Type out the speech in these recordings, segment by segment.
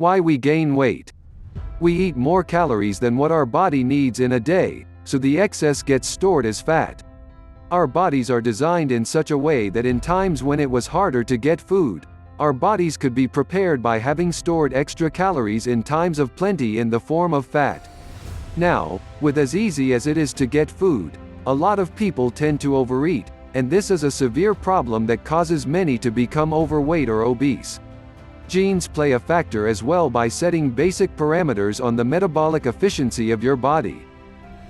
Why we gain weight. We eat more calories than what our body needs in a day, so the excess gets stored as fat. Our bodies are designed in such a way that in times when it was harder to get food, our bodies could be prepared by having stored extra calories in times of plenty in the form of fat. Now, with as easy as it is to get food, a lot of people tend to overeat, and this is a severe problem that causes many to become overweight or obese. Genes play a factor as well by setting basic parameters on the metabolic efficiency of your body.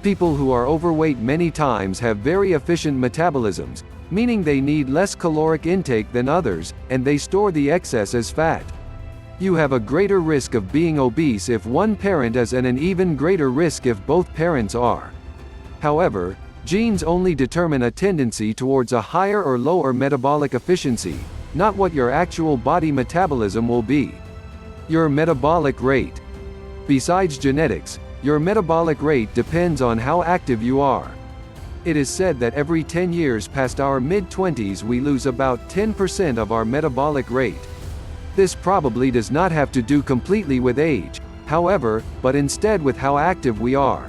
People who are overweight many times have very efficient metabolisms, meaning they need less caloric intake than others, and they store the excess as fat. You have a greater risk of being obese if one parent is, and an even greater risk if both parents are. However, genes only determine a tendency towards a higher or lower metabolic efficiency, not what your actual body metabolism will be. Your metabolic rate. Besides genetics, your metabolic rate depends on how active you are. It is said that every 10 years past our mid-20s we lose about 10% of our metabolic rate. This probably does not have to do completely with age, however, but instead with how active we are.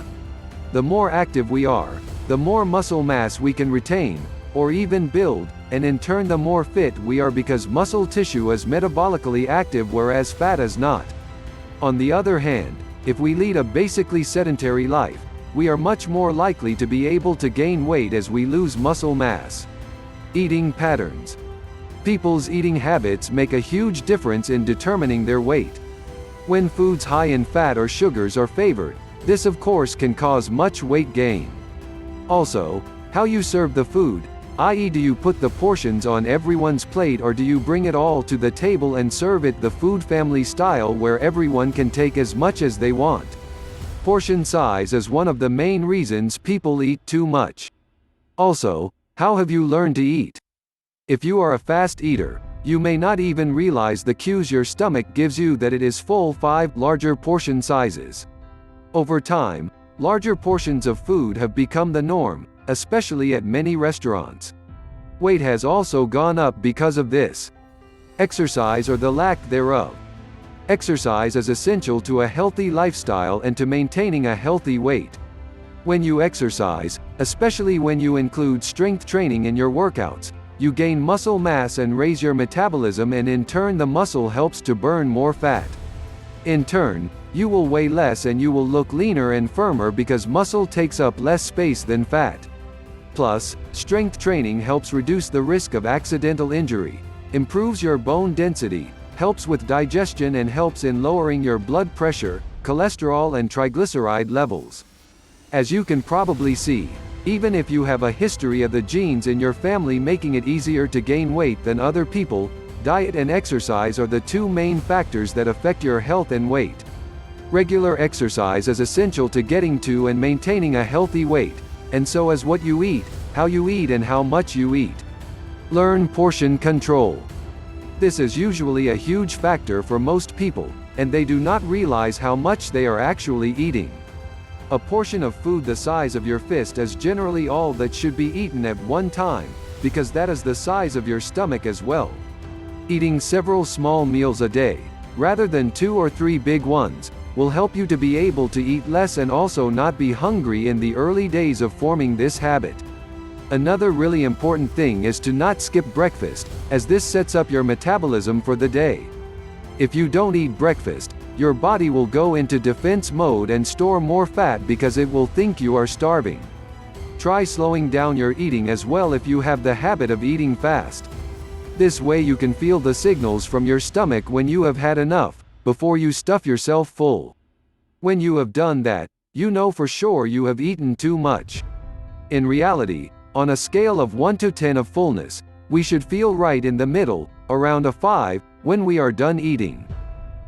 The more active we are, the more muscle mass we can retain, or even build, and in turn the more fit we are because muscle tissue is metabolically active whereas fat is not. On the other hand, if we lead a basically sedentary life, we are much more likely to be able to gain weight as we lose muscle mass. Eating patterns. People's eating habits make a huge difference in determining their weight. When foods high in fat or sugars are favored, this of course can cause much weight gain. Also, how you serve the food, i.e. do you put the portions on everyone's plate or do you bring it all to the table and serve it the food family style where everyone can take as much as they want? Portion size is one of the main reasons people eat too much. Also, how have you learned to eat? If you are a fast eater, you may not even realize the cues your stomach gives you that it is full. 5 larger portion sizes. Over time, larger portions of food have become the norm, especially at many restaurants. Weight has also gone up because of this. Exercise or the lack thereof. Exercise is essential to a healthy lifestyle and to maintaining a healthy weight. When you exercise, especially when you include strength training in your workouts, you gain muscle mass and raise your metabolism, and in turn the muscle helps to burn more fat. In turn, you will weigh less and you will look leaner and firmer because muscle takes up less space than fat. Plus, strength training helps reduce the risk of accidental injury, improves your bone density, helps with digestion and helps in lowering your blood pressure, cholesterol and triglyceride levels. As you can probably see, even if you have a history of the genes in your family making it easier to gain weight than other people, diet and exercise are the 2 main factors that affect your health and weight. Regular exercise is essential to getting to and maintaining a healthy weight, and so is what you eat, how you eat and how much you eat. Learn portion control. This is usually a huge factor for most people, and they do not realize how much they are actually eating. A portion of food the size of your fist is generally all that should be eaten at one time, because that is the size of your stomach as well. Eating several small meals a day, rather than 2 or 3 big ones, will help you to be able to eat less and also not be hungry in the early days of forming this habit. Another really important thing is to not skip breakfast, as this sets up your metabolism for the day. If you don't eat breakfast, your body will go into defense mode and store more fat because it will think you are starving. Try slowing down your eating as well if you have the habit of eating fast. This way you can feel the signals from your stomach when you have had enough, before you stuff yourself full. When you have done that, you know for sure you have eaten too much. In reality, on a scale of 1 to 10 of fullness, we should feel right in the middle, around a 5, when we are done eating.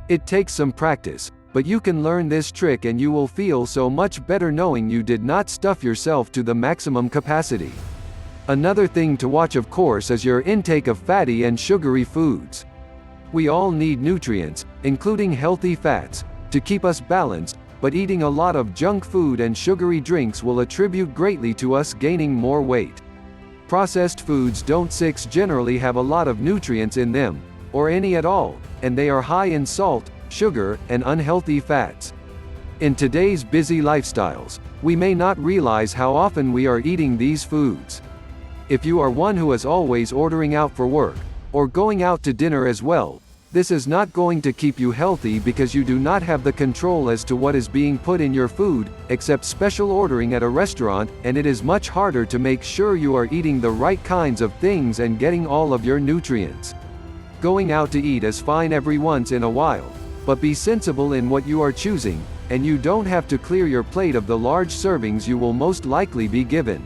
It takes some practice, but you can learn this trick and you will feel so much better knowing you did not stuff yourself to the maximum capacity. Another thing to watch of course is your intake of fatty and sugary foods. We all need nutrients, including healthy fats, to keep us balanced, but eating a lot of junk food and sugary drinks will attribute greatly to us gaining more weight. Processed foods don't generally have a lot of nutrients in them, or any at all, and they are high in salt, sugar, and unhealthy fats. In today's busy lifestyles, we may not realize how often we are eating these foods. If you are one who is always ordering out for work, or going out to dinner as well, this is not going to keep you healthy because you do not have the control as to what is being put in your food, except special ordering at a restaurant, and it is much harder to make sure you are eating the right kinds of things and getting all of your nutrients. Going out to eat is fine every once in a while, but be sensible in what you are choosing, and you don't have to clear your plate of the large servings you will most likely be given.